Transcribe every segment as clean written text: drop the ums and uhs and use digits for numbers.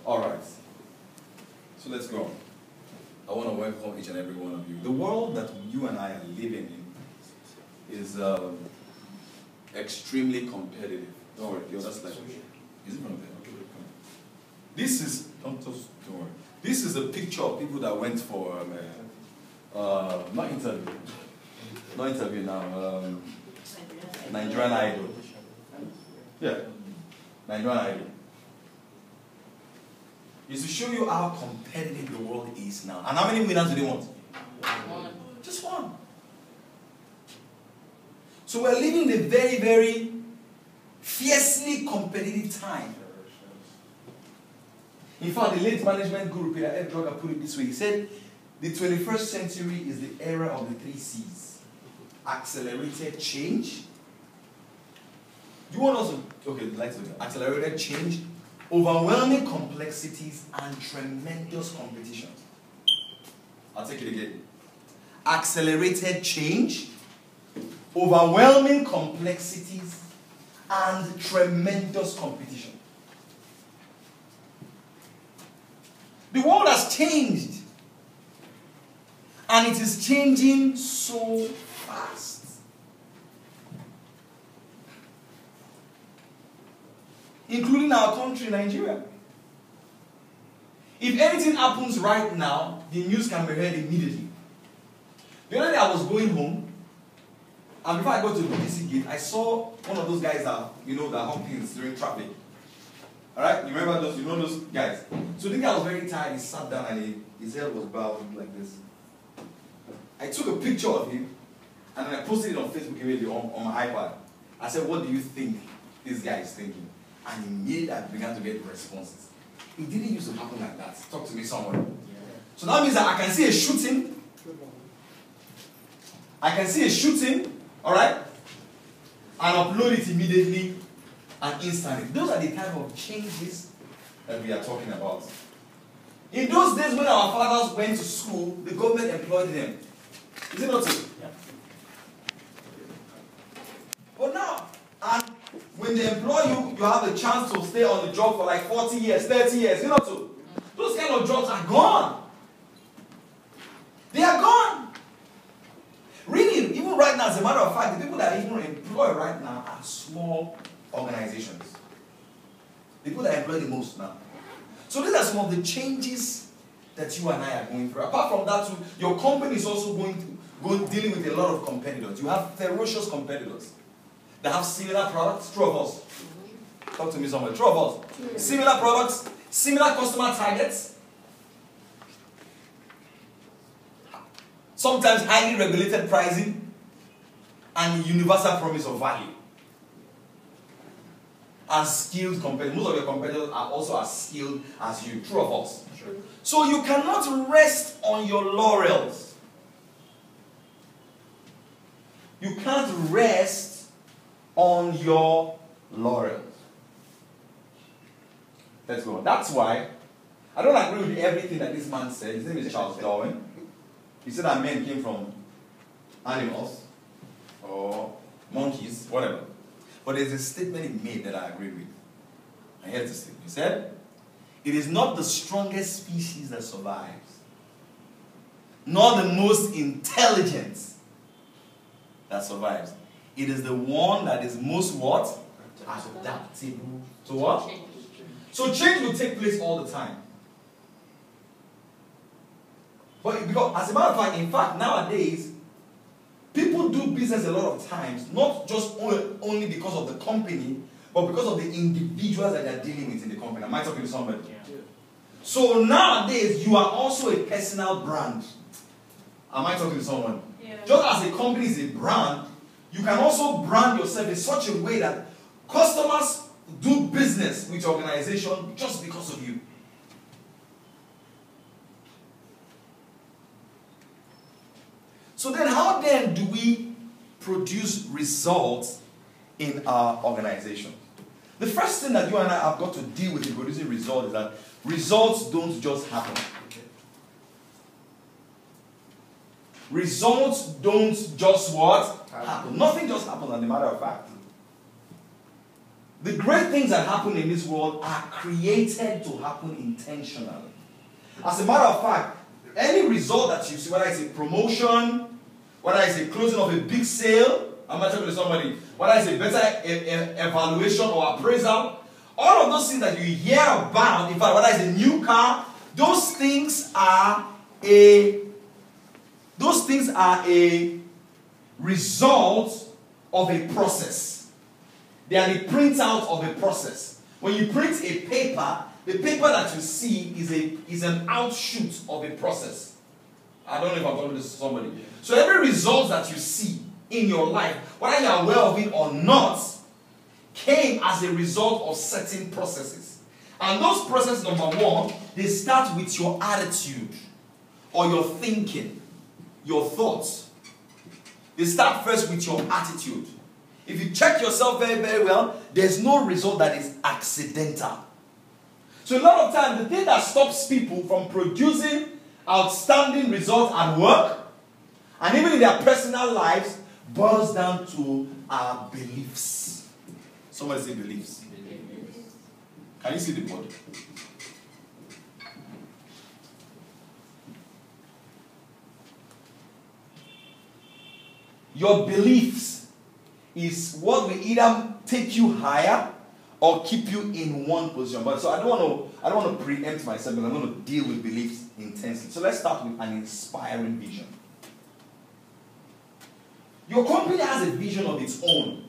All right. So let's go. I want to welcome each and every one of you. The world that you and I are living in is extremely competitive. Don't worry, the other slide. Is it from there? Okay, come on. This is, don't worry. This is a picture of people that went for, not interview now, Nigerian Idol. Yeah, Nigerian Idol. Is to show you how competitive the world is now. And how many winners do they want? One. Just one. So we're living in a very, very fiercely competitive time. In fact, the late management guru, Peter F. Drucker, put it this way. He said, the 21st century is the era of the 3 C's. Accelerated change. Do you want us to, okay, let's look at accelerated change, overwhelming complexities, and tremendous competition. I'll take it again. Accelerated change, overwhelming complexities, and tremendous competition. The world has changed, and it is changing so fast. Including our country, Nigeria. If anything happens right now, the news can be heard immediately. The other day I was going home, and before I got to the BTC gate, I saw one of those guys that, you know, that honk things during traffic. Alright? You remember those, you know those guys? So the guy was very tired, he sat down and his head was bowed like this. I took a picture of him, and then I posted it on Facebook immediately on my iPad. I said, what do you think this guy is thinking? And immediately I began to get responses. It didn't used to happen like that. Talk to me, someone. Yeah. So that means that I can see a shooting. I can see a shooting, alright? And upload it immediately and instantly. Those are the type of changes that we are talking about. In those days when our fathers went to school, the government employed them. Is it not so? Yeah. But now, and when they employ you, you have a chance to stay on the job for like 40 years, 30 years. You know, so those kind of jobs are gone. They are gone. Really, even right now, as a matter of fact, the people that are even employed right now are small organizations. The people that employ the most now. So these are some of the changes that you and I are going through. Apart from that, too, your company is also dealing with a lot of competitors. You have ferocious competitors that have similar products. True of us. Talk to me somewhere. True of us. Similar products, similar customer targets. Sometimes highly regulated pricing and universal promise of value. And skilled competitors. Most of your competitors are also as skilled as you. True of us. Sure. So you cannot rest on your laurels. You can't rest on your laurels. Let's go on. That's why I don't agree with everything that this man said. His name is Charles Darwin. He said that men came from animals or monkeys, whatever. But there's a statement he made that I agree with. And here's the statement. He said, it is not the strongest species that survives, nor the most intelligent that survives. It is the one that is most what? Adaptable to what? So change will take place all the time. But because, as a matter of fact, in fact, nowadays, people do business a lot of times, not just only because of the company, but because of the individuals that they're dealing with in the company. Am I talking to somebody? Yeah. So nowadays, you are also a personal brand. Am I talking to someone? Yeah. Just as a company is a brand, you can also brand yourself in such a way that customers do business with your organization just because of you. So then how then do we produce results in our organization? The first thing that you and I have got to deal with in producing results is that results don't just happen. Results don't just what? Happen. Nothing just happens, as a matter of fact. The great things that happen in this world are created to happen intentionally. As a matter of fact, any result that you see, whether it's a promotion, whether it's a closing of a big sale, I'm not talking to somebody, whether it's a better evaluation or appraisal, all of those things that you hear about, in fact, whether it's a new car, those things are a result of a process. They are the printout of a process. When you print a paper, the paper that you see is an outshoot of a process. I don't know if I'm talking to somebody. So every result that you see in your life, whether you are aware of it or not, came as a result of certain processes. And those processes, number one, they start with your attitude or your thinking, your thoughts. They start first with your attitude. If you check yourself very, very well, there's no result that is accidental. So a lot of times, the thing that stops people from producing outstanding results at work and even in their personal lives boils down to our beliefs. Somebody say beliefs. Can you see the board? Your beliefs is what will either take you higher or keep you in one position. But so I don't want to preempt myself, but I'm going to deal with beliefs intensely. So let's start with an inspiring vision. Your company has a vision of its own.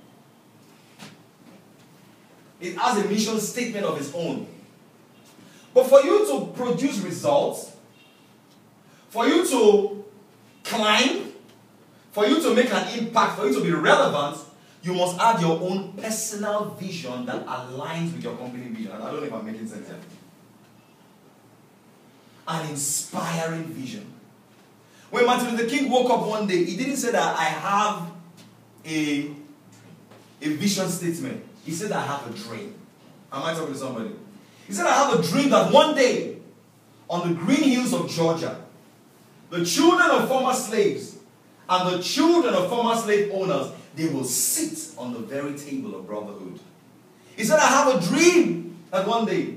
It has a mission statement of its own. But for you to produce results, for you to climb, for you to make an impact, for you to be relevant, you must have your own personal vision that aligns with your company vision. And I don't know if I'm making sense here. An inspiring vision. When Martin Luther King woke up one day, he didn't say that I have a vision statement. He said I have a dream. Am I talking to somebody? He said I have a dream that one day, on the green hills of Georgia, the children of former slaves and the children of former slave owners, they will sit on the very table of brotherhood. He said, I have a dream that one day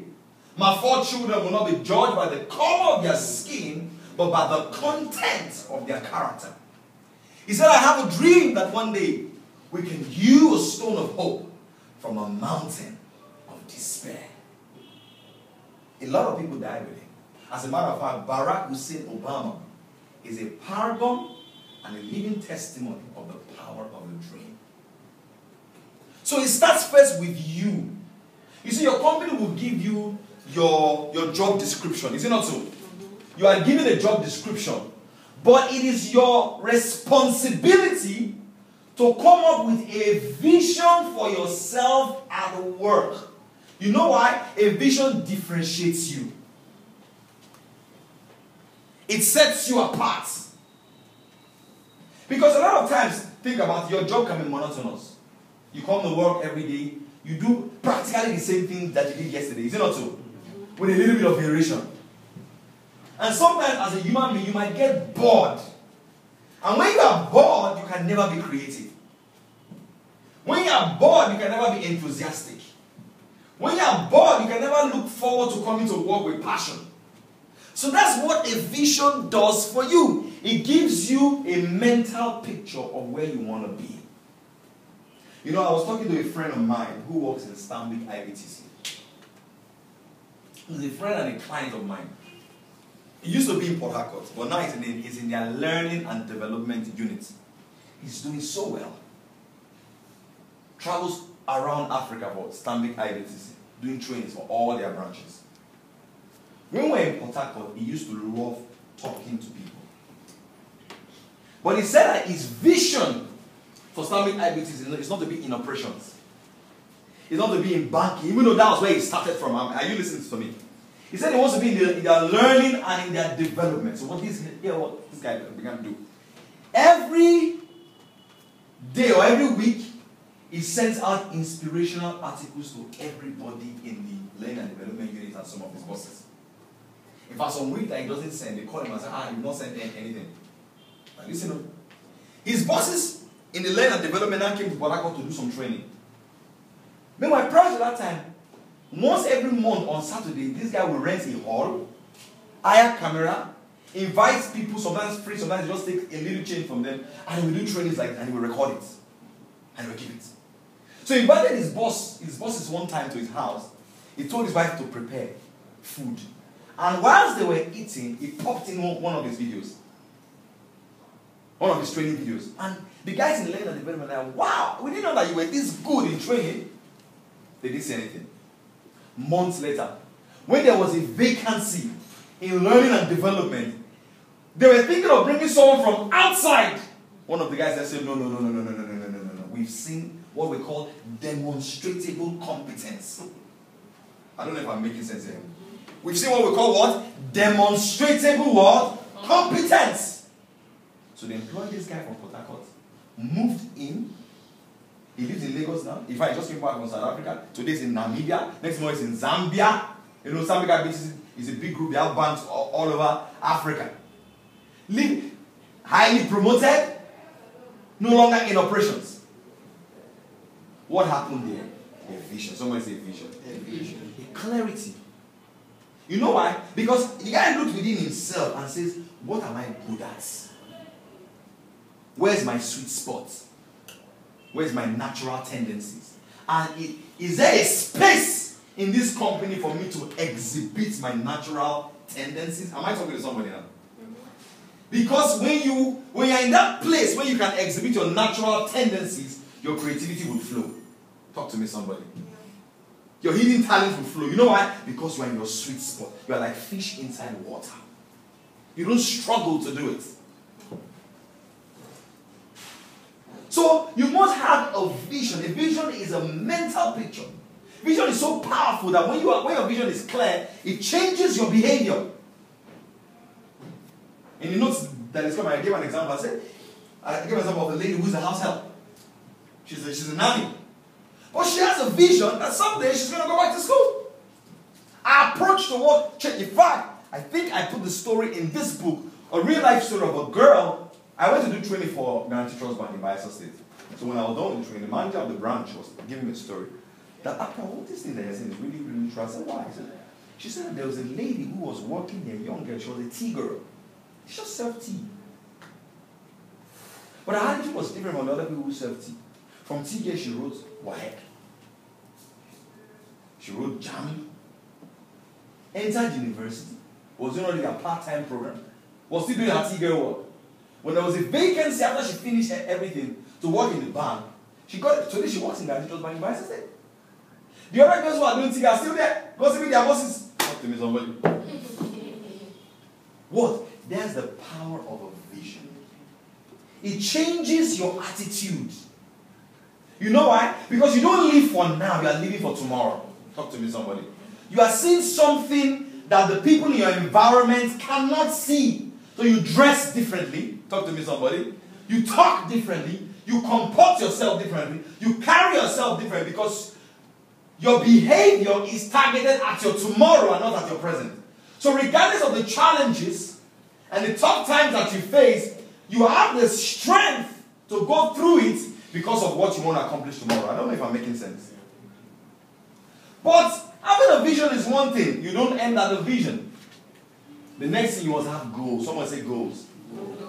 my 4 children will not be judged by the color of their skin, but by the content of their character. He said, I have a dream that one day we can hew a stone of hope from a mountain of despair. A lot of people died with him. As a matter of fact, Barack Hussein Obama is a paragon and a living testimony of the power of the dream. So it starts first with you. You see, your company will give you your job description. Is it not so? You are given a job description, but it is your responsibility to come up with a vision for yourself at work. You know why? A vision differentiates you. It sets you apart. Because a lot of times, think about it, your job can be monotonous. You come to work every day, you do practically the same thing that you did yesterday. Is it not so? With a little bit of variation. And sometimes as a human being, you might get bored. And when you are bored, you can never be creative. When you are bored, you can never be enthusiastic. When you are bored, you can never look forward to coming to work with passion. So that's what a vision does for you. It gives you a mental picture of where you want to be. You know, I was talking to a friend of mine who works in Stanbic IBTC. He's a friend and a client of mine. He used to be in Port Harcourt, but now he's in their learning and development unit. He's doing so well. Travels around Africa for Stanbic IBTC, doing trainings for all their branches. When we were in Port Harcourt, he used to love talking to people. But he said that his vision for Stanbic IBTC is not to be in operations. It's not to be in banking, even though that was where he started from. Are you listening to me? He said he wants to be in their learning and in their development. So what this guy began to do. Every day or every week, he sends out inspirational articles to everybody in the learning and development unit and some of his bosses. In fact, some week that he doesn't send, they call him and say, you've not sent anything. Now listen, his bosses in the learning and development now came to Port Harcourt to do some training. Meanwhile, prior to that time, once every month on Saturday, this guy will rent a hall, hire camera, invite people, sometimes free, sometimes just take a little change from them, and he will do trainings like that, and he will record it. And he will keep it. So he invited his bosses one time to his house. He told his wife to prepare food. And whilst they were eating, he popped in one of his videos. One of his training videos. And the guys in the learning development were like, wow, we didn't know that you were this good in training. They didn't say anything. Months later, when there was a vacancy in learning and development, they were thinking of bringing someone from outside. One of the guys said, no. We've seen what we call demonstrable competence. I don't know if I'm making sense here. We've seen what we call what? Demonstrable what? Competence. So they employed this guy from Port Harcourt, moved in. He lives in Lagos now. In fact, he just came back from South Africa. Today he's in Namibia. Next month he's in Zambia. You know, Zambia is a big group. They have banks all over Africa. Highly promoted, no longer in operations. What happened there? A vision. Someone say vision. A vision. A clarity. You know why? Because the guy looked within himself and says, what am I good at? Where's my sweet spot? Where's my natural tendencies? And is there a space in this company for me to exhibit my natural tendencies? Am I talking to somebody now? Because when you're in that place where you can exhibit your natural tendencies, your creativity will flow. Talk to me, somebody. Your hidden talent will flow. You know why? Because you are in your sweet spot. You are like fish inside water. You don't struggle to do it. So you must have a vision. A vision is a mental picture. Vision is so powerful that when your vision is clear, it changes your behavior. And you notice that it's coming. I gave an example. I gave an example of a lady who's a house help. She's a nanny. But she has a vision that someday she's going to go back to school. I approached the work. In fact, I think I put the story in this book, a real life story of a girl. I went to do training for Guarantee Trust Bank in Bayelsa State. So when I was done with the training, the manager of the branch was giving me a story. That after all this thing that you're saying is really, really true. I said, why? She said that there was a lady who was working there, a young girl. She was a tea girl. She just served tea. But her attitude was different from the other people who served tea. From tea girl, she wrote WAEC. She wrote JAMB. Entered university. Was doing only a part-time program. Was still doing her tea girl work. When there was a vacancy after she finished everything to work in the bank, she got it. Today she works in Guarantee Trust Bank in Bayelsa State. The other girls who are doing tea are still there. Go see their bosses. Talk to me, somebody. What? There's the power of a vision. It changes your attitude. You know why? Because you don't live for now, you are living for tomorrow. Talk to me, somebody. You are seeing something that the people in your environment cannot see. So you dress differently. Talk to me, somebody. You talk differently. You comport yourself differently. You carry yourself differently because your behavior is targeted at your tomorrow and not at your present. So regardless of the challenges and the tough times that you face, you have the strength to go through it because of what you want to accomplish tomorrow. I don't know if I'm making sense. But having a vision is one thing. You don't end at the vision. The next thing you must have goals. Someone say goals.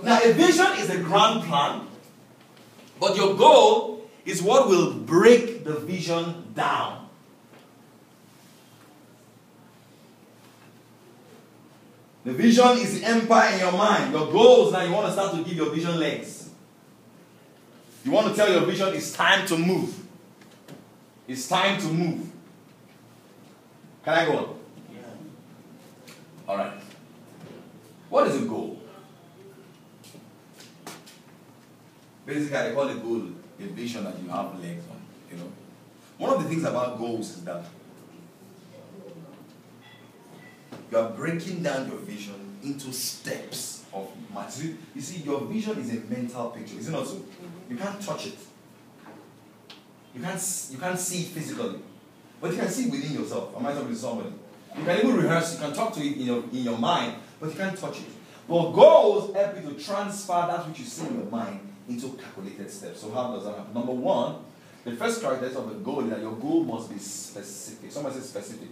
Now a vision is a grand plan, but your goal is what will break the vision down. The vision is the empire in your mind. Your goals, now you want to start to give your vision legs. You want to tell your vision it's time to move. It's time to move. Can I go on? Yeah. Alright. What is a goal? Basically, I call a goal a vision that you have legs on. You know, one of the things about goals is that you are breaking down your vision into steps of maturity. You see, your vision is a mental picture, is it not so? You can't touch it. You can't see it physically, but you can see it within yourself. Am I talking to somebody? You can even rehearse. You can talk to it in your mind, but you can't touch it. But goals help you to transfer that which you see in your mind into calculated steps. So how does that happen? Number one, The first characteristic of a goal is that your goal must be specific. Someone say specific.